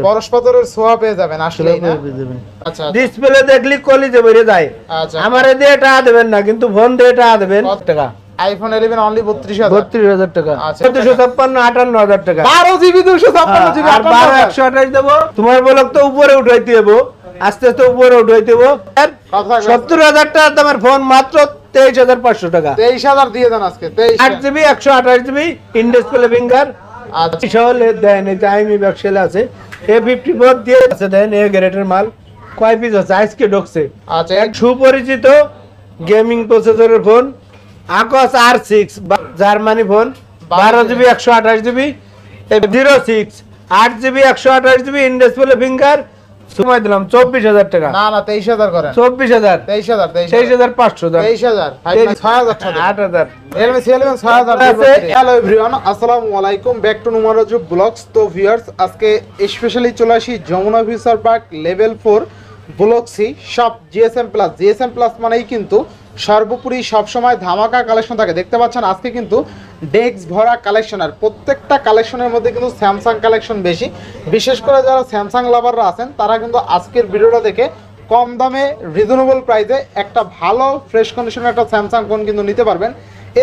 পরশ পাথরের ছোঁয়া পেয়ে যাবেন আসলে না। আচ্ছা ডিসপ্লে দেখলি কলিজে বেরিয়ে যায়। আচ্ছা আমারে দিয়ে টাকা দেবেন না, কিন্তু ফোন দিয়ে টাকা দেবেন। টাকা আইফোন 11 অনলি 32000 32000 টাকা। আচ্ছা 256 58000 টাকা। 12GB 256 জিবি আর 12128 দেব। তোমার বলক তো উপরে উঠাইতে দেব, আস্তে আস্তে উপরে উঠাইতে দেব। 70000 টাকা দামের ফোন মাত্র 23500 টাকা। 23000 দিয়ে দেন আজকে। 8GB 128GB in display finger. আচ্ছা সহলে দেন, এই টাইমি ব্যাকসেল আছে। A54 দিয়ে আছে, দেন এ গ্রেডের মাল। কয় পিস আছে আজকে ঢুকছে। আচ্ছা এক সুপরিচিত গেমিং প্রসেসরের ফোন আকস R6 জার্মানি phone. 12GB 128GB 06 8GB 128GB in display finger. সময় দিলাম 24000 টাকা। না না 23000 করেন। 24000 23000 23500 দাম। 23000 6000 টাকা। 8000 Realme C11 6000। হ্যালো एवरीवन, আসসালামু আলাইকুম, ব্যাক টু নুমারাজু ব্লগস। তো ভিউয়ার্স, আজকে স্পেশালি চলে আসি Jamuna Future Park level 4 block C shop GSM Plus. GSM Plus মানেই কিন্তু সর্বোপরি সবসময় ধামাকা কালেকশন থাকে। দেখতে পাচ্ছেন আজকে কিন্তু ডেস্ক ভরা কালেকশন, আর প্রত্যেকটা কালেকশনের মধ্যে কিন্তু স্যামসাং কালেকশন বেশি। বিশেষ করে যারা স্যামসাং লাভাররা আছেন তারা কিন্তু আজকের ভিডিওটা দেখে কম দামে রিজনেবল প্রাইসে একটা ভালো ফ্রেশ কন্ডিশনের একটা স্যামসাং ফোন কিন্তু নিতে পারবেন।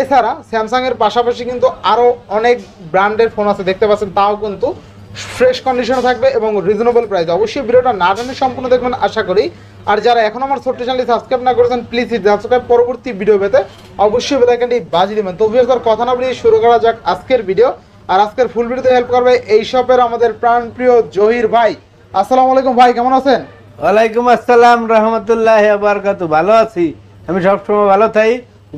এছাড়া স্যামসাংয়ের পাশাপাশি কিন্তু আরও অনেক ব্র্যান্ডের ফোন আছে, দেখতে পাচ্ছেন, তাও কিন্তু ফ্রেশ কন্ডিশনে থাকবে এবং রিজনেবল প্রাইসে। অবশ্যই ভিডিওটা না টেনে সম্পূর্ণ দেখবেন আশা করি। আর যারা এখন আমার ছোট্ট চ্যানেলটি সাবস্ক্রাইব না করেছেন প্লিজ সাবস্ক্রাইব, পরবর্তী ভিডিও পেতে অবশ্যই বেল আইকনটি বাজিয়ে দেবেন। তো ভিউয়ার্স, কথা না বলে শুরু করা যাক আজকের ভিডিও। আর আজকের ফুল ভিডিওতে হেল্প করবে এই শপের আমাদের প্রাণপ্রিয় জহির ভাই। আসসালামু আলাইকুম ভাই, কেমন আছেন? ওয়ালাইকুম আসসালাম রাহমাতুল্লাহি ওয়া বারাকাতুহু। ভালো আছি, আমি সবসময় ভালো থাকি।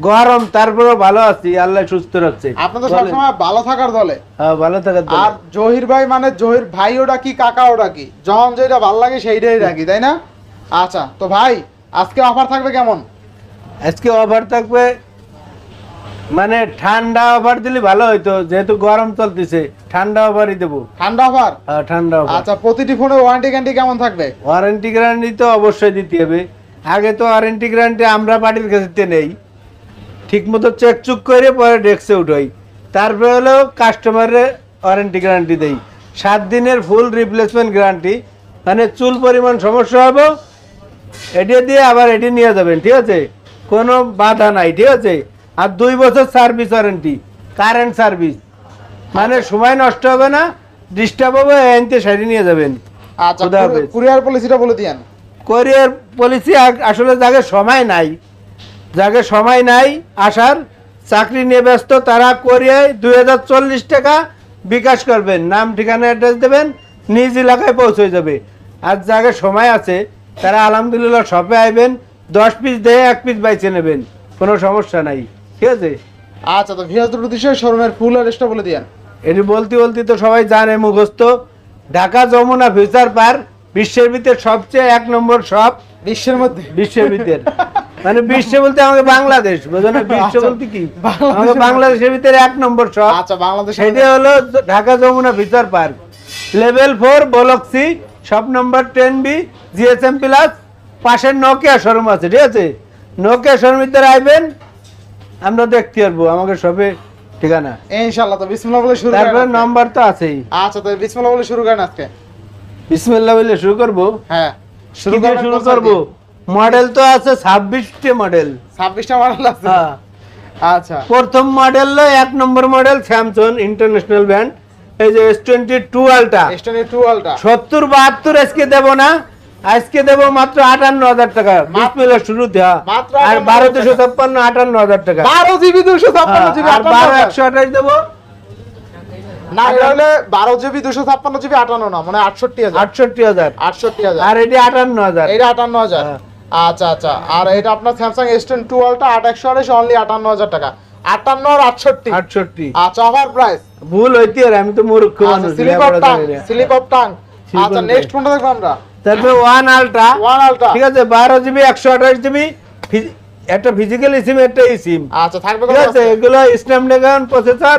গরম তারপরেও ভালো আছি, আল্লাহ সুস্থ রাখছে। আপনাদের সবসময় ভালো থাকার দলে। হ্যাঁ, ভালো থাকার দলে। আর জহির ভাই মানে জহির ভাইও ডাকি কাকাও ডাকি, যখন যেটা ভালো লাগে সেইটাই ডাকি, তাই না? আচ্ছা, তো ভাই আজকে অফার থাকবে কেমন? আজকে অফার থাকবে, মানে ঠান্ডা অফার দিলে ভালো হইতো, যেহেতু গরম চলতেছে ঠান্ডা অফারই দেবো। ঠান্ডা অফার? হ্যাঁ, ঠান্ডা অফার। আচ্ছা, প্রতিটি ফোনে ওয়ারেন্টি গ্যারান্টি কেমন থাকবে? ওয়ারেন্টি গ্যারান্টি তো অবশ্যই দিতে হবে। আগে তো ওয়ারেন্টি গ্যারান্টি আমরা পার্টির কাছে নেই, ঠিক মতো চেক চুক করে পরে ডেস্কে উঠাই। তারপরে হলো কাস্টমারের ওয়ারেন্টি গ্যারান্টি দেই 7 দিনের ফুল রিপ্লেসমেন্ট গ্যারান্টি। মানে চুল পরিমাণ সমস্যা হবে এটি দিয়ে আবার এটি নিয়ে যাবেন, ঠিক আছে, কোনো বাধা নাই, ঠিক আছে। আর 2 বছর সার্ভিস ওয়ারেন্টি, কারেন্ট সার্ভিস, মানে সময় নষ্ট হবে না, ডিস্টার্ব হবে, এনতে সাইডে নিয়ে যাবেন। আচ্ছা, কুরিয়ার পলিসিটা বলে দিয়েন। কোরিয়ার পলিসি আসলে যাকে সময় নাই, যাকে সময় নাই আসার, চাকরি নিয়ে ব্যস্ত, তারা কোরিয়ায় 2040 টাকা বিকাশ করবেন, নাম ঠিকানা অ্যাড্রেস দেবেন, নিজ এলাকায় পৌঁছে যাবে। আর যাকে সময় আছে তারা আলহামদুলিল্লাহ শপে আইবেন, 10 পিস দিয়ে 1 পিস বাইছে নেবেন, কোনো সমস্যা নাই, ঠিক আছে। আচ্ছা, তো ভিউয়ারদের উদ্দেশ্যে শোরুমের ফুল অ্যাড্রেসটা বলে দিয়েন। এটি বলতে বলতে তো সবাই জানে মুখস্থ। ঢাকা যমুনা ফিউচার পার্ক, বিশ্বের ভিতরে সবচেয়ে 1 নম্বর শপ। বিশ্বের মধ্যে? বিশ্বের ভিতরে মানে বিশ্ব বলতে আমাকে বাংলাদেশ, বুঝো না, বিশ্ব বলতে কি, আমাকে বাংলাদেশের ভিতরে 1 নম্বর শপ। আচ্ছা, বাংলাদেশ সেটা হলো Dhaka Jamuna Future Park, level 4 block C, shop number 10B, GSM Plus. পাশের নোকিয়া শোরুম আছে, ঠিক আছে, নোকিয়া শোরুম ভিতরে আইবেন, আমরা দেখতে পারবো আমাকে শপে ঠিকানা ইনশাআল্লাহ। তো বিসমিল্লাহ বলে শুরু করেন। তারপরে নাম্বার তো আছেই। আচ্ছা, তো বিসমিল্লাহ বলে শুরু করেন আজকে। বিসমিল্লাহ বলে শুরু করব। হ্যাঁ, শুরু করব। মডেল তো আছে 26টা মডেল। 26টা মডেল আছে? হ্যাঁ। আচ্ছা, প্রথম মডেল 1 নম্বর মডেল স্যামসাং ইন্টারন্যাশনাল ব্র্যান্ড, এই যে S22 আলট্রা। S22 আলট্রা 70 72 আজকে দেব না, আজকে দেব মাত্র 58000 টাকা। বিসমিল্লাহ শুরুতে। আর 1256 58000 টাকা। 12GB 256GB আর 12128 দেব না, এটা হলে 12GB 256GB 58 না, মানে 68000। 68000। আর এটা 58000। এটা 58000। আচ্ছা আচ্ছা, আর এটা আপনার স্যামসাং S22 আলট্রা 8128 অনলি 58000 টাকা। 58 আর 68। আচ্ছা, অফার প্রাইস। ভুল হইতে আর আমি তো মূর্খ মানুষ। Slip of tongue. আচ্ছা, নেক্সট কোনটা দেখব আমরা? তারপরে 1 আলট্রা, ঠিক আছে, 12GB 128GB, একটা ফিজিক্যাল সিম, একটা সিম। আচ্ছা, থাকবে ঠিক আছে। এগুলো স্ন্যাপড্রাগন প্রসেসর,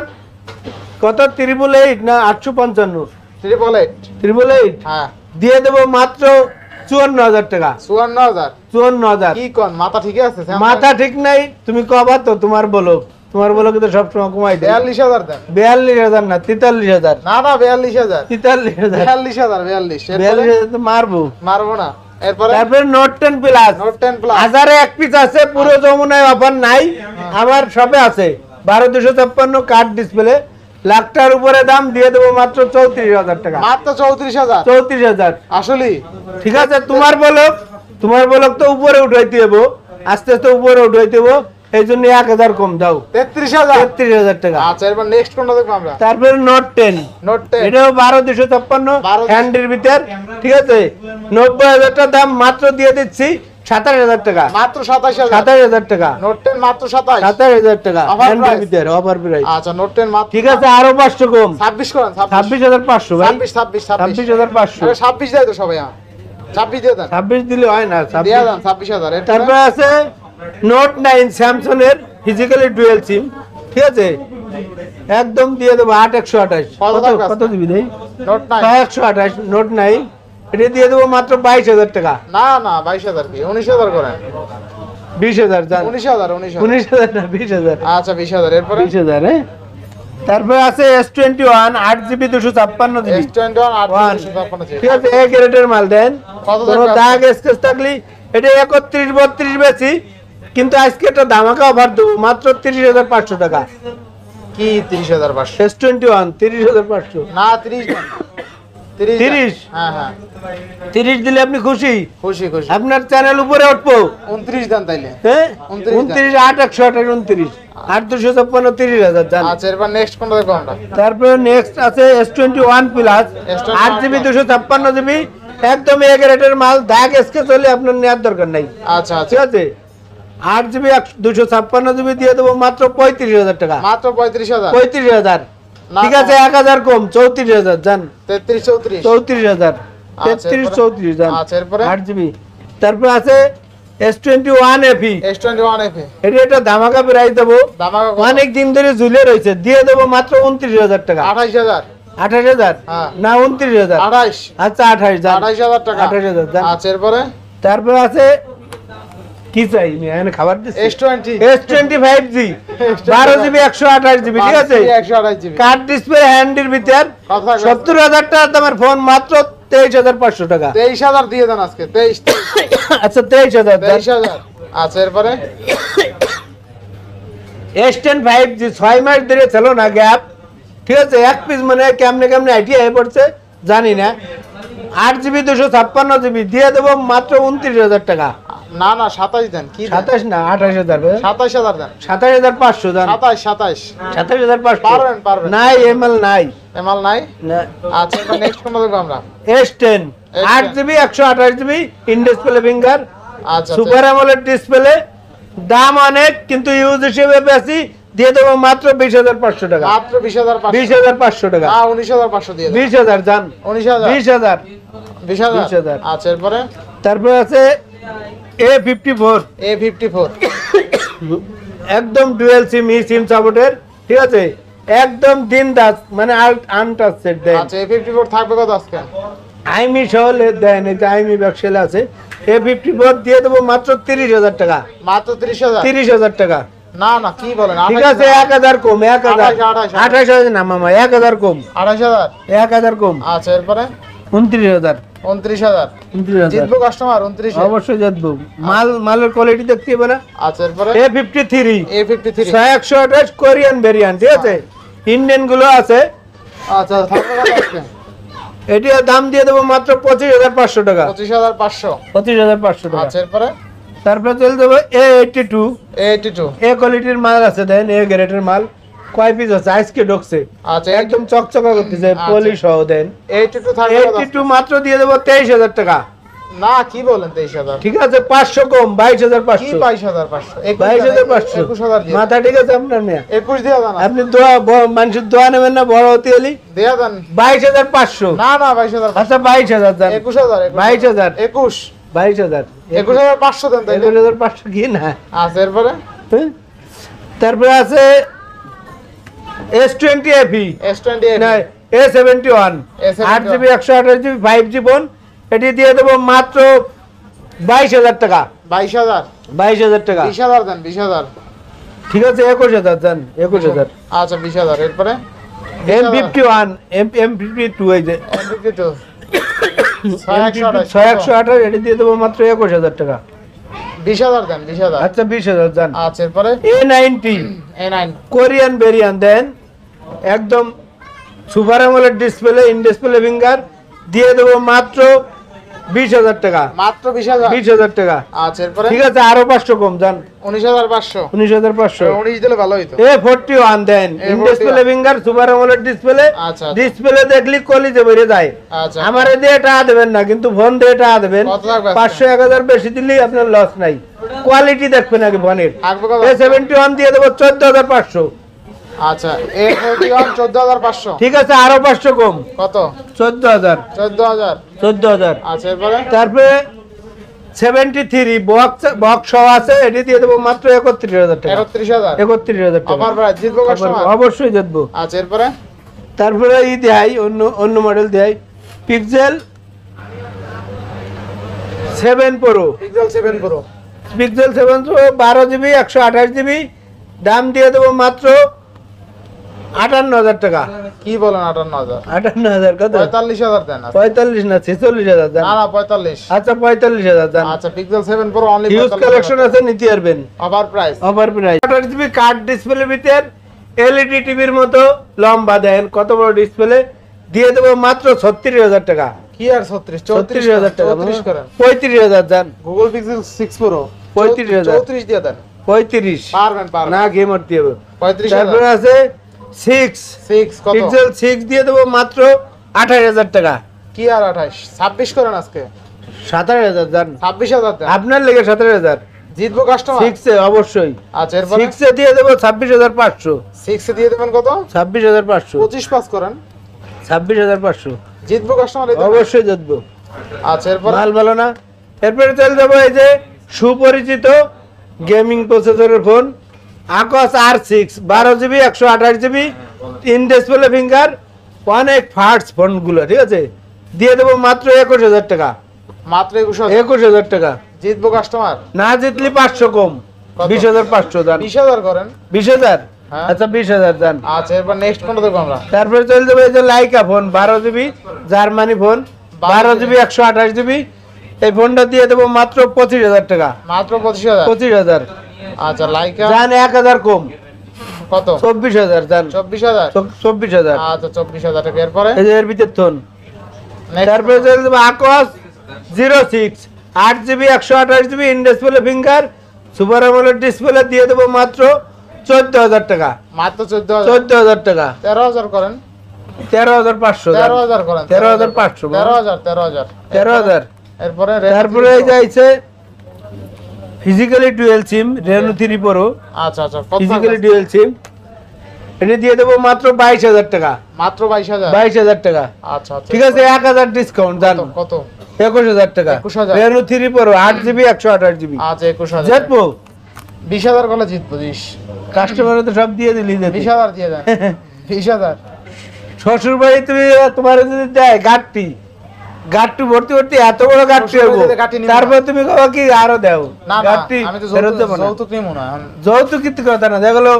কত 888 না 855? 888। হ্যাঁ, দিয়ে দেব মাত্র 54000 টাকা। 54000? 54000 কি কোন, মাথা ঠিক আছে? মাথা ঠিক নাই, তুমি কবা তো, তোমার বলো। তোমার বলো কিন্তু সবসময় কমাই দেয়। 42,000 দেন। 42,000 না 43,000। না না 42,000। 43,000। 42,000 তো মারবো মারবো না। এরপরে তারপরে নোট 10 প্লাস। নোট 10 প্লাস হাজারে এক পিস আছে, পুরো যমুনায় অফার নাই, আমার সবে আছে 12,256 কার্ড ডিসপ্লে, লাখটার উপরে দাম দিয়ে দেবো মাত্র 34,000 টাকা। মাত্র 34,000। 34,000 আসলে ঠিক আছে। তোমার বলক তো উপরে উঠাইতে হবো, আস্তে আস্তে উপরে উঠাইতে হবো, এই জন্য 1,000 কম দাও, 33,000। 33,000 টাকা। আচ্ছা এরপর নেক্সট কোনটা দেখবো আমরা? তারপরে নোট 10, নোট 10 এটাও 12,256 হ্যান্ডের ভিতর, ঠিক আছে। 90,000 টাকা দাম, মাত্র দিয়ে দিচ্ছি 27,000 টাকা। মাত্র 27,000। 27,000 টাকা। নোট 10 মাত্র 27। 27,000 টাকা Offer হ্যান্ডের price? ভিতর, অফার প্রাইস। আচ্ছা নোট 10 মাত্র। ঠিক আছে, আরো 500 কম, 26 করেন। 26,500 ভাই। 26। 26,500। 26 দেয় তো সবাই। 26 দিয়ে দেন। 26 দিলে হয় না, দিয়ে 26। দেন 26,000। এরপরে তারপরে আছে নোট 9 স্যামসাং এর ফিজিক্যালি ডুয়াল সিম, ঠিক আছে, একদম দিয়ে দেবো 8,128। কত কত টাকা? কত দিবি ভাই? নোট 9 128 নোট 9, এটা দিয়ে দেবো মাত্র 22,000 টাকা। না না 22,000 কি 19,000 করেন। 20,000 জান। 19,000 19,000 না 20,000। আচ্ছা 20,000। এরপরে 20,000 হ্যাঁ। তারপরে আছে S21 8GB 256GB, S21 One। 8 ঠিক আছে, এক রেটের মাল দেন, কত কোনো টাকা? দাগ স্কেচ থাকলে এটা 31-32 বেশি, কিন্তু আজকে একটা ধামাকা অফার দেবো মাত্র 30,500 টাকা। কি 30,500? S21 30,500। না 30 দেন। 30? হ্যাঁ হ্যাঁ 30 দিলে আপনি খুশি? খুশি খুশি। আপনার চ্যানেল উপরে উঠবো। 29 দেন তাইলে। হ্যাঁ 29 29 8,128 29 8,256 30,000 জান। আচ্ছা এরপর নেক্সট কোনটা দেখবো আমরা? তারপরে নেক্সট আছে S21 plus S21 8GB 256GB, একদম এক রেটের মাল, দাগ স্কেচ হলে আপনার নেওয়ার দরকার নাই, আচ্ছা আচ্ছা ঠিক আছে। 8GB 256GB দিয়ে দেবো মাত্র 35,000 টাকা। মাত্র 35,000। 35,000 না, ঠিক আছে, 1,000 কম 34,000 জান। 33 34। 34,000 আচ্ছা, 33 এরপরে? 34 জান। আচ্ছা, এরপরে? 8GB। তারপর আছে S21 FE, S21 FE এটা ধামাকা প্রাইস দেবো, দামাকা কত? অনেক দিন ধরে ঝুলে রয়েছে, দিয়ে দেবো মাত্র 29,000 টাকা। 28,000। 28,000 হ্যাঁ। না 29,000। 28। আচ্ছা 28 জান। 28,000 টাকা। 28,000 জান। আচ্ছা এরপরে তারপর আছে কি চাই আমি এখানে খাবার দিচ্ছি, S20 S25G 12GB 128GB, ঠিক আছে, 128 জিবি। কার্ড ডিসপ্লে হ্যান্ডের ভিতর, কত টাকা? 70,000 টাকা দামের ফোন, মাত্র 23,500 টাকা। 23,000 দিয়ে দেন আজকে। 23 আচ্ছা 23,000 জান। 23,000। আচ্ছা এরপরে S10 5G 6 মাস ধরে ছিল না গ্যাপ, ঠিক আছে, এক পিস মানে কেমনে কেমনে আইটি হয়ে পড়ছে জানি না। 8GB 256GB দিয়ে দেবো মাত্র 29,000 টাকা। না না 27 দেন। কি দেন? 27 না 28,000 ভাই। 27,000 দেন। 27,500 জান। 27 27,500 পারবেন, পারবেন। নাই, এমএল নাই এমাল নাই। না। আচ্ছা এবার নেক্সট কোনটা দেখবো আমরা? S10 8GB 128GB in display finger, আচ্ছা সুপার অ্যামোলেড ডিসপ্লে, দাম অনেক কিন্তু ইউজ হিসেবে বেশি, দিয়ে দেবো মাত্র 20,500 টাকা। মাত্র 20,500। 20,500 টাকা। না 19,500 দিয়ে দেন। 20,000 জান। 19,000। 20,000। 20,000। 20,000 আচ্ছা এরপরে তারপর আছে A54, A54 একদম ডুয়াল সিম, ই সিম সাপোর্টের, ঠিক আছে, একদম দিন দাস মানে আনটাচেড দেন। আচ্ছা A54 থাকবে কত আজকে? আইমি সহ দেন, এই যে আইমি ব্যবসায় আছে। A54 দিয়ে দেবো মাত্র 30,000 টাকা। মাত্র 30,000। 30,000 টাকা, না না কি বলেন? ঠিক আছে, 1,000 কম, 1,000 28,000 28,000 না মামা, 1,000 কম, 28,000। 1,000 কম, আচ্ছা এরপরে 29,000। 29,000। 29,000 জিতবো কাস্টমার 29 এ? অবশ্যই জিতবো, মালের কোয়ালিটি দেখতে হবে না। আচ্ছা এরপরে A53 A53 128 কোরিয়ান ভেরিয়েন্ট, ঠিক আছে, ইন্ডিয়ান গুলো আছে। আচ্ছা থাকবে কত আজকে? এটির দাম দিয়ে দেবো মাত্র 25,500 টাকা। 25,500। 25,500 টাকা। আচ্ছা এরপরে তারপরে চলে দেবো A82, A82 এ কোয়ালিটির মাল আছে দেন, এ গ্রেডের মাল, কয় পিস আছে আজকে ঢুকছে, আচ্ছা একদম চকচকা করতেছে, আচ্ছা। পলি সহ দেন। A82 থাকবে কত আজকে? 82 মাত্র দিয়ে দেবো 23,000 টাকা। না কি বলেন 23,000? ঠিক আছে, 500 কম, কি 22,500। 22,500? 22,500 21,000 দিয়ে মাথা ঠিক আছে আপনার মেয়ে? 21 দিয়ে দেন। আপনি দোয়া মানুষের দোয়া নেবেন না বড় হতে হলি? দিয়ে দেন। 22,500। না না 22,000। আচ্ছা 22,000 দেন। 21,000। 22,000। 21 22,000। 21,500 দেন তাইলে। 21,500 কি না। আচ্ছা এরপরে হ্যাঁ? তারপরে আছে S20 FE, S20 না A71 A71 8GB 128GB 5G phone, এটি দিয়ে দেবো মাত্র 22,000 টাকা। 22,000। 22,000 টাকা। 20,000 দেন 20,000। ঠিক আছে 21000 জান 21000। আচ্ছা 20000। এরপরে M51 M52 এই যে M52 6128 এটা দিয়ে দেবো মাত্র 21000 টাকা। 20000 দেন 20000। আচ্ছা 20000 জান। আচ্ছা এরপরে A90 কোরিয়ান ভেরিয়েন্ট দেন, একদম super AMOLED display, in display finger, দিয়ে দেবো মাত্র 20000 টাকা। মাত্র 20000 টাকা। আচ্ছা এরপরে ঠিক আছে আরো 500 কম জান। 19500। 19500। 19 দিলে ভালো হইতো। A41 দেন, in display finger, super AMOLED display. আচ্ছা ডিসপ্লে দেখলি কলিজে বেরিয়ে যায়। আচ্ছা আমারে দিয়ে টাকা দেবেন না, কিন্তু ফোন দিয়ে টাকা দেবেন। কত লাগবে? 500 1000 বেশি দিলেই আপনার লস নাই। কোয়ালিটি দেখবেন আগে ফোনের। থাকবে কত? A71 দিয়ে দেবো 14500। আচ্ছা A41 14500। ঠিক আছে আরো 500 কম। কত? 14000। 14000। আচ্ছা এরপরে তারপরে 73 বক্স সহ আছে, এটি দিয়ে দেবো মাত্র 31000 টাকা। 31000। 31000 টাকা। অফার প্রাইস জিতবো কাস্টমার। অবশ্যই জিতবো। আচ্ছা এরপরে তারপরে ই দেয় অন্য মডেল দেয় pixel 7 pro. Pixel 7 pro. Pixel 7 pro 12 GB 128 GB, দাম দিয়ে দেবো মাত্র 58000 টাকা। কি বলেন 58000? 58000 কত? 45000 দেন। 45 না 46000 দাম। না 45। আচ্ছা 45000 দাম। আচ্ছা pixel 7 pro only huge collection আছে, নিতে পারবেন। Offer price. Offer price 28 GB card display ভিতর, এলইডি টিভির মতো লম্বা দেন, কত বড় ডিসপ্লে, দিয়ে দেবো মাত্র 36000 টাকা। কি আর 36 34000 টাকা। 34 করেন। 35000 দান। Google pixel 6 pro 35000। 34 দিয়ে দেন। 35 পারবেন না গেম মারতে হবে। 35000। তারপরে আছে 6 কত? পিক্সেল 6 দিয়ে দেবো মাত্র 28000 টাকা। কি আর 28 26 করেন আজকে। 27000 দান। 26000 দেন। আপনার লেগে 17000। জিতবো কাস্টমার। 6 এ অবশ্যই। আচ্ছা এরপরে 6 এ দিয়ে দেবো 26500। 6 এ দিয়ে দেবেন কত? 26500। 25 পাস করেন। 26500। জিতবো কাস্টমার। অবশ্যই জিতবো। আচ্ছা এরপর মাল ভালো না। এরপরে চলে যাবো এই যে সুপরিচিত গেমিং প্রসেসরের ফোন আকস R6 12 GB 128 GB, in display finger, অনেক ফাস্ট ফোনগুলো। ঠিক আছে দিয়ে দেবো মাত্র 21000 টাকা। মাত্র 21000। 21000 টাকা। জিতবো কাস্টমার। না জিতলে 500 কম। কত? 20500 দান। 20000 করেন। 20000। হ্যাঁ। আচ্ছা 20000 দান। আচ্ছা এরপর নেক্সট কোনটা দেখব আমরা? তারপরে চলে যাবে এই যে Laika phone 12 GB Germany phone 12 GB 128 GB, এই ফোনটা দিয়ে দেবো মাত্র 25000 টাকা। মাত্র 25000। 25000। আচ্ছা লাইকা জান 1000 কম। কত? 24000 জান। 24000। 24000। আচ্ছা 24000 টাকা। এরপরে এই যে এর ভিতর ফোন। নেক্সট তারপরে চলে যাবে আকস 06 8 GB 128 GB, in display finger, super AMOLED display, দিয়ে দেবো মাত্র 14000 টাকা। মাত্র 14000। 14000 টাকা। 13000 করেন। 13500 দান। 13000 করেন। 13500। 13000। 13000। এরপরে তারপরে এই যাইছে physically dual SIM Reno 3 pro. আচ্ছা আচ্ছা কত? ফিজিক্যালি ডুয়াল সিম এটা দিয়ে দেবো মাত্র 22000 টাকা। মাত্র 22000। 22000 টাকা। আচ্ছা আচ্ছা ঠিক আছে 1000 ডিসকাউন্ট দান। কত? 21000 টাকা। 21000। Reno 3 Pro 8 GB 128 GB. আচ্ছা 21000। জিতবো। 20000 করলে জিতবো। 20 কাস্টমারে তো সব দিয়ে দিলি। 20000 দিয়ে দেন। 20000। শ্বশুর বাড়ি তুমি তোমার যদি দেয় গাট্টি ভর্তি ভর্তি এত বড় গাট্টি শ্বশুর হবো, বাড়িতে গাঁটটি নিবো তারপর তুমি কবা কি আরো দাও না না গাট্টি আমি তো ফেরত দেবো না। যৌতুক নিমু না। যৌতুক কিন্তু কথা না, দেখলো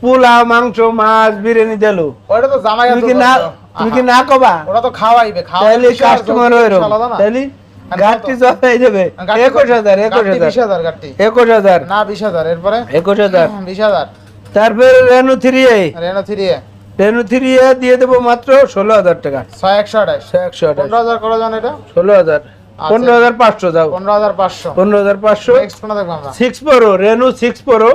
পোলাও মাংস মাছ বিরিয়ানি দিলো, ওটা তো জামাই তুমি কি না কবা? ওটা তো খাওয়াইবে। তাহলে কাস্টমার হইরো তাহলে গাট্টি জবাই দেবে 21000। 20000 গাঁটটি। 21000 না 20000। এরপরে 21000। 20000। তারপরে Reno 3A Reno 3A Reno 3A দিয়ে দেবো মাত্র 16000 টাকা। 6128। 128। 15000 করে যান এটা। 16000। 15500 দাও। 15500। 15500। নেক্সট কোনটা দেখব আমরা? 6 Pro Reno 6 Pro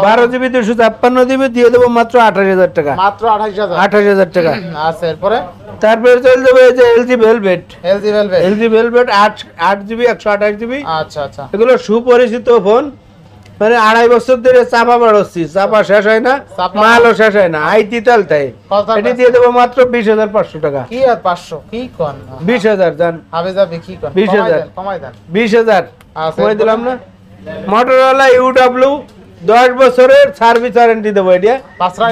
12 GB 256 GB, দিয়ে দেবো মাত্র 28000 টাকা। মাত্র 28000। 28000 টাকা। আচ্ছা এরপরে তারপরে চলে যাবে এই যে LG velvet. LG velvet. LG velvet 8 GB 128 GB. আচ্ছা আচ্ছা এগুলো সুপরিচিত ফোন, মানে 2.5 বছর ধরে চাপা বাড়ছি, চাপা শেষ হয় না, মালও শেষ হয় না, আইতি তালতাই। এটি দিয়ে দেবো মাত্র 20500 টাকা। কি আর 500 কি কোন? 20000 জান। হাবিজাবি কি কোন? 20000 কমাই দেন। 20000 আচ্ছা, কমাই দিলাম না। মোটরোলা UW 10 বছরের সার্ভিস ওয়ারেন্টি দেবো, এটা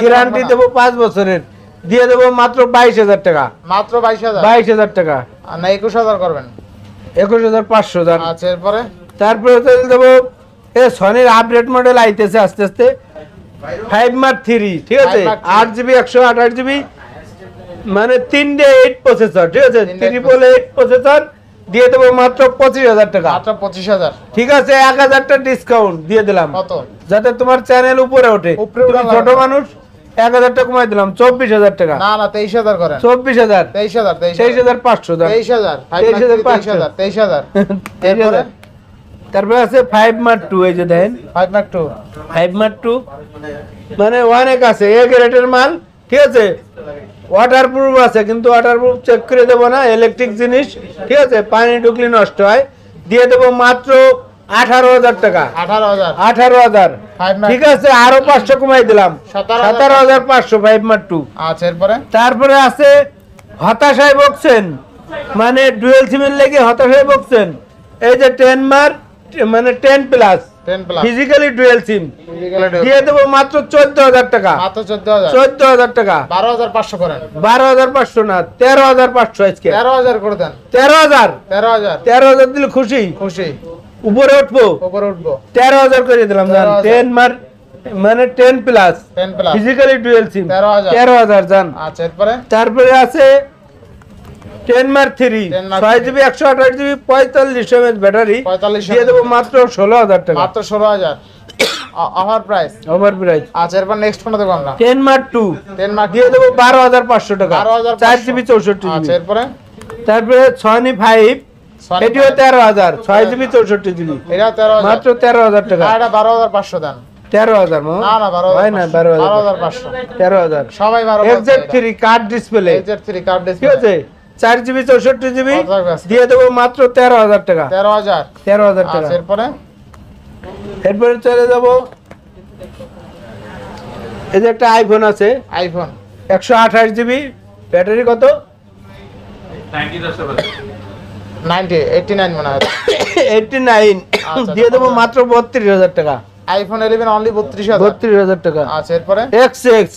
গ্যারান্টি দেবো 5 বছরের, দিয়ে দেবো মাত্র 22000 টাকা। মাত্র 22000। 22000 টাকা। আর না 21000 করবেন। 21500 দান। আচ্ছা এরপরে তারপরে চলে দেবো এই সনির আপডেট মডেল আইতেছে আস্তে আস্তে 5 মার্ক 3, ঠিক আছে, 5 Mark 3 8GB 128GB, মানে 3 8 প্রসেসর, ঠিক আছে, 888 প্রসেসর দিয়ে দেবো মাত্র 25,000 টাকা। মাত্র 25,000। ঠিক আছে, 1000 টাকা ডিসকাউন্ট দিয়ে দিলাম, কত? যাতে তোমার চ্যানেল উপরে ওঠে। উপরে তুমি উঠানো ছোট লাগবে। মানুষ, 1000 টাকা কমাই দিলাম, 24,000 টাকা। না না 23,000 করেন। 24,000, 23,000, 23,500 দাম। 23,000, 23,500, 23,000। 23,000। তারপরে আছে 5 মার্ক 2, এই যে দেখেন 5 Mark 2। 5 মার্ক 2, মানে অনেক আছে, এ গ্রেডের মাল, ঠিক আছে, ওয়াটারপ্রুফ আছে, কিন্তু ওয়াটারপ্রুফ চেক করে দেবো না, ইলেকট্রিক জিনিস, ঠিক আছে, পানি ঢুকলে নষ্ট হয়। দিয়ে দেবো মাত্র 18,000 টাকা। 18,000। 18,000, 5 Mark ঠিক আছে, আরো 500 কমাই দিলাম, 17,500, 5 মার্ক 2। আচ্ছা এরপরে তারপরে আছে হতাশায় বকছেন, মানে ডুয়েল সিমের লেগে হতাশায় বকছেন, এই যে 10 মার্ক, মানে 10 প্লাস 10 প্লাস ফিজিক্যালি ডুয়েল সিম দিয়ে দেবো মাত্র 14,000 টাকা। মাত্র 14,000। 14,000 টাকা। 12,500 করেন। 12,500 না, 13,500 আজকে। 13,000 করে দেন। 13,000, 13,000। 13,000 দিলে খুশি, খুশি। উপরে উঠবো, উপরে উঠবো। 13,000 করে দিলাম। 13,000 10 মার্ক, মানে 10 প্লাস 10 প্লাস ফিজিক্যালি ডুয়েল সিম 13,000। 13,000 জান। আচ্ছা এরপরে তারপরে আছে 10 mark 3, 10 Mark 6GB 128GB 45 mAh battery 45 দিয়ে দেবো মাত্র 16,000 টাকা। মাত্র 16,000 অফার প্রাইস। Over price. আচ্ছা এরপর নেক্সট কোনটা দেবো আমরা? 10 মার্ক 2 10 Mark দিয়ে দেবো 12,500 টাকা। 12,500 4GB 64GB। আচ্ছা এরপরে তারপরে Sony 5, Sony এটিও 5 13,000, 6GB 64GB, এটা 13,000। মাত্র 13,000 টাকা। আর এটা 12,500 দেন। 13,000 না না 12,000 হয় না, 12,000, 12,500 13,000। সবাই 12,000। XZ3 card display, XZ3 card ঠিক ডিসপ্লে আছে, 4GB 64GB কত থাকবে আজকে? দিয়ে দেবো মাত্র 13,000 টাকা। 13,000। 13,000 টাকা। আচ্ছা এরপরে এরপরে চলে যাব, এই যে একটা আইফোন আছে, আইফোন 128GB ব্যাটারি, কত? 90 89 মনে হয়। 89 আচ্ছা, দিয়ে দেবো মাত্র 32,000 টাকা। IPhone 11 only 32,000। 32,000 টাকা। আচ্ছা এরপরে XX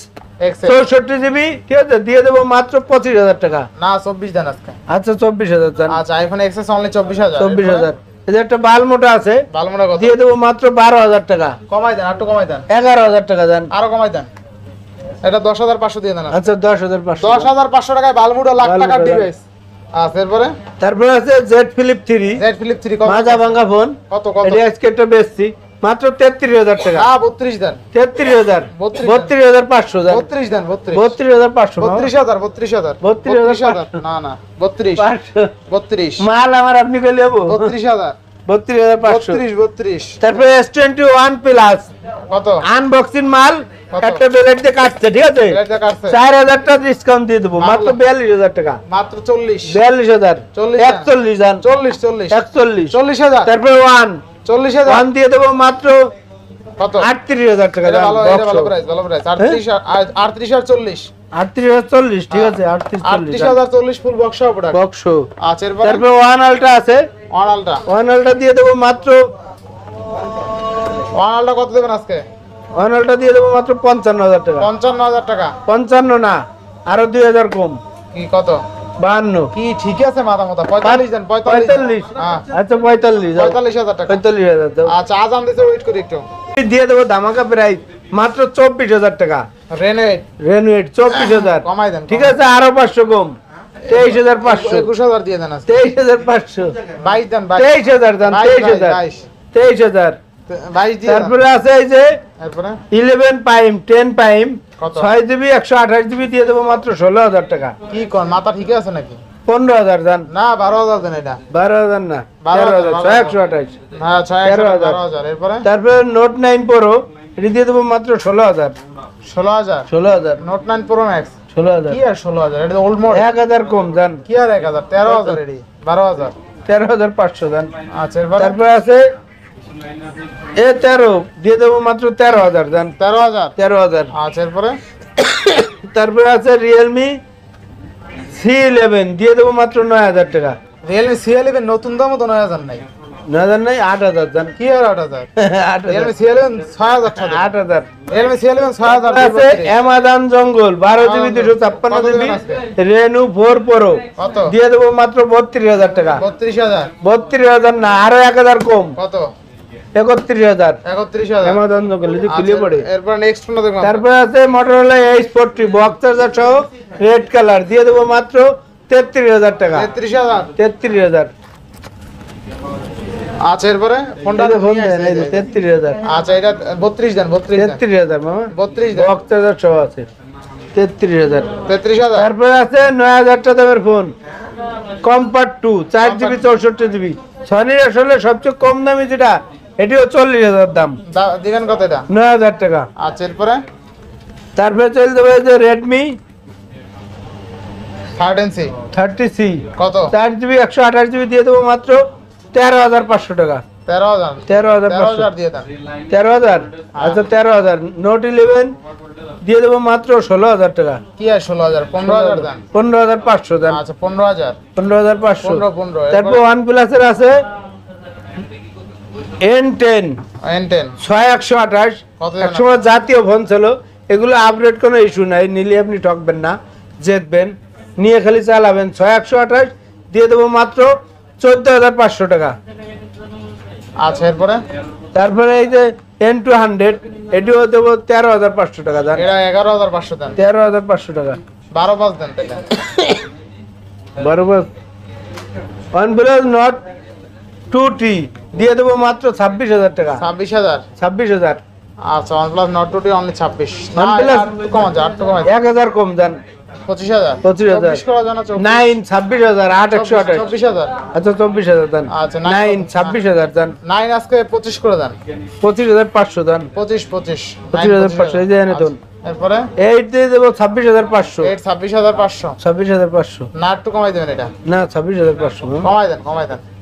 XS 64GB, ঠিক আছে, দিয়ে দেবো মাত্র 25,000 টাকা। না 24 দেন আজকে। আচ্ছা 24,000 জান। আচ্ছা আইফোন XS অনলি 24,000। 24,000। এই যে একটা বালমোটা আছে, ভালমোটা কত? দিয়ে দেবো মাত্র 12,000 টাকা। কমাই দেন, একটু কমাই দেন, 11,000 টাকা জান। আরো কমাই দেন। এটা 10,500 দিয়ে দেন। আচ্ছা 10,500। 10,500 টাকায় ভালমুডা লাখ টাকার ভালমুডা। ডিভাইস। আচ্ছা এরপরে তারপরে আছে Z Flip 3, Z Flip 3 কত? মাজা ভাঙা ফোন, কত কত? এটা আজকে একটা বেচছি মাত্র 33,000 টাকা। না 32 দেন। 33,000, 32,500 জান। 32 দেন, 32 32,500 মামা। 32,000 32,000 32,500 না না 32 500 32 মাল আমার আপনি কইলে যাবো 32,000 32,500। 32 তারপরে S21 প্লাস কত? আনবক্সিং মাল, কত? একটা বেলেট দিয়ে কাটছে, ঠিক আছে, এটা কাটছে 4,000 টাকা ডিসকাউন্ট দিয়ে দেবো, মাত্র 42,000 টাকা। মাত্র 40 42,000, 40 41 জান। 40 40 41। 40,000 তারপরে 40,000 ওয়ান দিয়ে দেবো মাত্র কত? 38,000 টাকা। এটা জান, ভালো, এটা ভালো প্রাইস, ভালো প্রাইস। 38 আর 40 38,040, ঠিক আছে, 38,040 38,040 ফুল বক্স প্রোডাক্ট। বক্স। আচ্ছা এরপরে তারপরে ওয়ান আলট্রা আছে, অন আলট্রা। ওয়ান আলট্রা দিয়ে দেবো মাত্র, অন আলট্রা কত দেবেন আজকে? ওয়ান আলট্রা দিয়ে দেবো মাত্র 55,000 টাকা। 55,000 টাকা। 55 না, আরো 2,000 কম, কি কত? 52। কি ঠিক আছে মাথা মাথা 45 দেন, 45। হ্যাঁ আচ্ছা 45, 45,000 টাকা। 45,000 দাও। আচ্ছা আজান দিতে ওয়েট করি একটু। দিয়ে দেবো ধামাকা প্রাইস মাত্র 24,000 টাকা। রেনোয়েট রেনুয়েট 24,000, কমাই দেন, ঠিক আছে, আরো 500 কম, 23,500। 21,000 দিয়ে দেন আজকে। 23,500, 22 দেন, 23,000 দাম, 23,000, 23,000। 22 দিয়ে দেন। তারপরে আছে এই যে তারপরে 11 প্রাইম, 10 প্রাইম, কত? 6GB 128GB দিয়ে দেবো মাত্র 16,000 টাকা। কি কোন মাথা ঠিক আছে নাকি? 15,000 দান। না 12,000 দেন এটা। 12,000 না, 12,000, 13,000, 128। হ্যাঁ 13,000 12,000 এরপরে তারপরে নোট 9 প্রো, এটা দিয়ে দেবো মাত্র 16,000। 16,000 16,000, নোট 9 প্রো ম্যাক্স। 16,000, কি আর 16,000 এটা ওল্ড মডেল। 1,000 কম দান, কি আর 1,000 13,000 এডি 12,000। 13,500 দান। আচ্ছা এরপরে তারপরে আছে A13 দিয়ে দেবো মাত্র 13,000 দান, 13,000। 13,000। আচ্ছা এরপরে তারপরে আছে Realme C11 দিয়ে দেবো মাত্র 9,000 টাকা। Realme C11 নতুন দামও তো 9,000 নাই। 9,000 নাই, 8,000 দান। কি আর 8,000? 8,000, Realme C11 6,000 টাকা। 8,000। Realme C11 6,000 আছে Amazon জঙ্গল 12GB 256GB Reno 4 Pro কত? দিয়ে দেবো মাত্র 32,000 টাকা। 32,000 32,000 না, আরো 1,000 কম, কত? 31000 31000 অ্যামাজন করলে যে খুলে পড়ে। এরপর নেক্সট ফোনটা দেখো। তারপরে আছে Motorola H40 বক্স চার্জার সহ রেড কালার দিয়ে দেবো মাত্র 33000 টাকা। 33000 33000 আচ্ছা এরপরে ফোনটা ফোন দেন এই যে 33000। আচ্ছা এটা 32 দেন 33000 মামা 32 দেন বক্স চার্জার সহ আছে 33000। 33000 তারপরে আছে 9000 টাকা দামের ফোন কম্পাক্ট 2 4GB 64GB সনির আসলে সবচেয়ে কম দামি যেটা এটিও 40000 দাম। দিবেন কত এটা? 9000 টাকা। আচ্ছা এরপরে তারপরে চলে যাবে যে Redmi 13C 30C কত? 4GB 128GB দিয়ে দেবো মাত্র 13500 টাকা। 13000 13500 দিয়ে দেন। 13000 আচ্ছা 13000 নোট 11 দিয়ে দেবো মাত্র 16000 টাকা। কি আর 16000 15000 দেন। 15500 দেন। আচ্ছা 15000 15500 15 তারপর OnePlus এর আছে N10 N10 6128 কত দেন? একসময় জাতীয় ফোন ছিল, এগুলো আপডেট কোনো ইস্যু নাই, নিলে আপনি ঠকবেন না, জিতবেন, নিয়ে খালি চালাবেন। 6128 দিয়ে দেবো মাত্র 14500 টাকা। আচ্ছা এরপরে তারপরে এই যে N200 এটিও দেবো 13500 টাকা দাম। এটা 11500 দেন। 13500 টাকা 12 দেন তাহলে। বরাবর OnePlus Nord 2T দিয়ে দেবো মাত্র 26000 টাকা। 26000 26000 আচ্ছা OnePlus Nord 2T অনলি 26 না OnePlus একটু কম আছে 8 কম আছে 1000 কম দেন। 25000 25000 24 করা জানা 24 9 26000 8 128 24000 আচ্ছা 24000 দেন। আচ্ছা, 9 26000 দেন। 9 আজকে 25 করে দেন। 25500 দেন। 25 25500 এই যে এনে দেন। এরপরে 8 দিয়ে দেবো 26500 8 26500 26500 না একটু কমাই দেবেন এটা। না 26500 কমাই দেন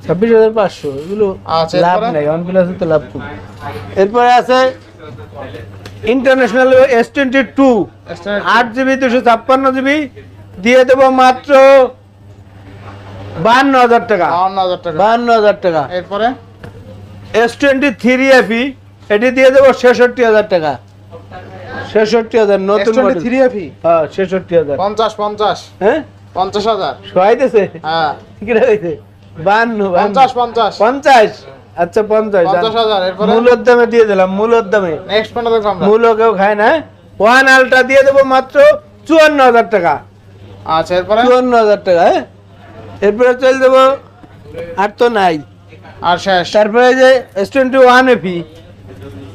26500 এগুলো আচ্ছা, লাভ এরপরে? নাই, OnePlus তো লাভ কম। এরপরে আছে ইন্টারন্যাশনাল S22 8GB 256GB দিয়ে দেবো মাত্র 52000 টাকা। 52000 টাকা 52000 টাকা। এরপরে S23 FE এটি দিয়ে দেবো 66000 টাকা। 66000 নতুন মডেল। S23 FE হ্যাঁ 66000। 50 হ্যাঁ 50000 সহাইতেছে হ্যাঁ কি রাখছে 52 50 50 আচ্ছা 50 50000 এরপরে মূলের দামে দিয়ে দিলাম, মূলের দামে। নেক্সট ফোনটা দেখব আমরা। মূল কেউ খায় না। ওয়ান আলট্রা দিয়ে দেবো মাত্র 54000 টাকা। আচ্ছা এরপরে 54000 টাকা। হ্যাঁ এরপরে চলে দেবো আর তো নাই। আর শেষ তারপরে যে S21 FE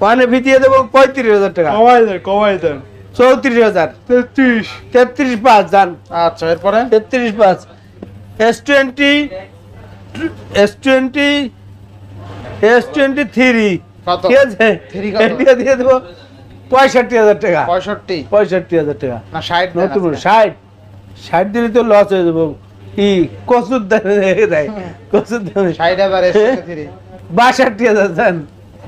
1 FE দিয়ে দেবো 35000 টাকা। কমাই দেন 34000 33.5 জান। আচ্ছা এরপরে 33.5 S23 কত? ঠিক আছে 3 কত? এটা দিয়ে দেবো 65000 টাকা। 65 65000 টাকা না 60 দেন নতুন আজকে। 60 দিলে তো লস হয়ে যাবো। কি কচুর দামে দেয় কচুর দামে 60000 S23 62000 জান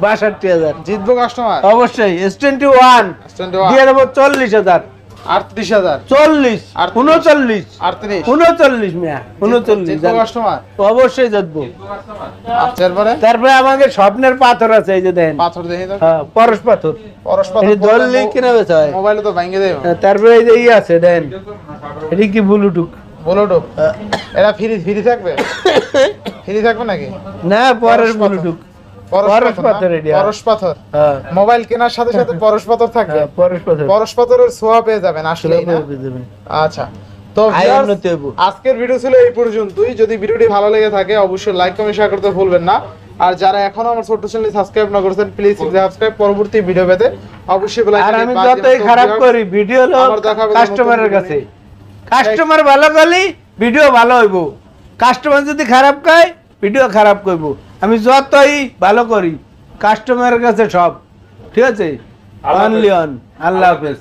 62000 জিতবো কাস্টমার অবশ্যই S21 S21 দিয়ে দেবো 40000 38000 40 39 38 39 মিয়া 39 জিতবো কাস্টমার অবশ্যই যাবো। আচ্ছা এরপরে তারপরে আমাকে স্বপ্নের পাথর আছে এই যে দেন। পাথর দেখি তো হ্যাঁ পরশ পাথর পরশ এই পাথর দললি কিনা বেচা হয়। মোবাইলে তো ভাঙে দেব তারপরে এই যে আছে দেন এটি কি ব্লুটুথ ব্লুটুথ এটা ফ্রি থাকবে ফ্রি থাকবে নাকি না পরশ পরশ পাথর। ব্লুটুথ পরশ পরশ পাথর পাথর না? এটি পরশ পাথর হ্যাঁ মোবাইল কেনার সাথে সাথে পরশ পাথর থাকবে হ্যাঁ, পরশ পাথর পরশ পাথরের ছোঁয়া পেয়ে যাবেন আসলে না আচ্ছা তো আয় viewers, উন্নতি হইবো। আজকের ভিডিও ছিল এই পর্যন্তই। যদি ভিডিওটি ভালো লেগে থাকে অবশ্যই লাইক কমেন্ট শেয়ার করতে ভুলবেন না। আর যারা এখনো আমার ছোট্ট চ্যানেল সাবস্ক্রাইব না করেছেন প্লিজ সাবস্ক্রাইব, পরবর্তী ভিডিও পেতে অবশ্যই বেল আর আইকনে আমি বাজিয়ে যতই দিন। খারাপ করি ভিডিও হলো আবার দেখা হবে কাস্টমারের নতুন কাছে। ভিডিও কাস্টমার ভালো করলে ভিডিও ভালো হইব, কাস্টমার যদি খারাপ কয় ভিডিও খারাপ করব। আমি যতই ভালো করি কাস্টমারের কাছে সব ঠিক আছে। Only on. আল্লাহ হাফেজ।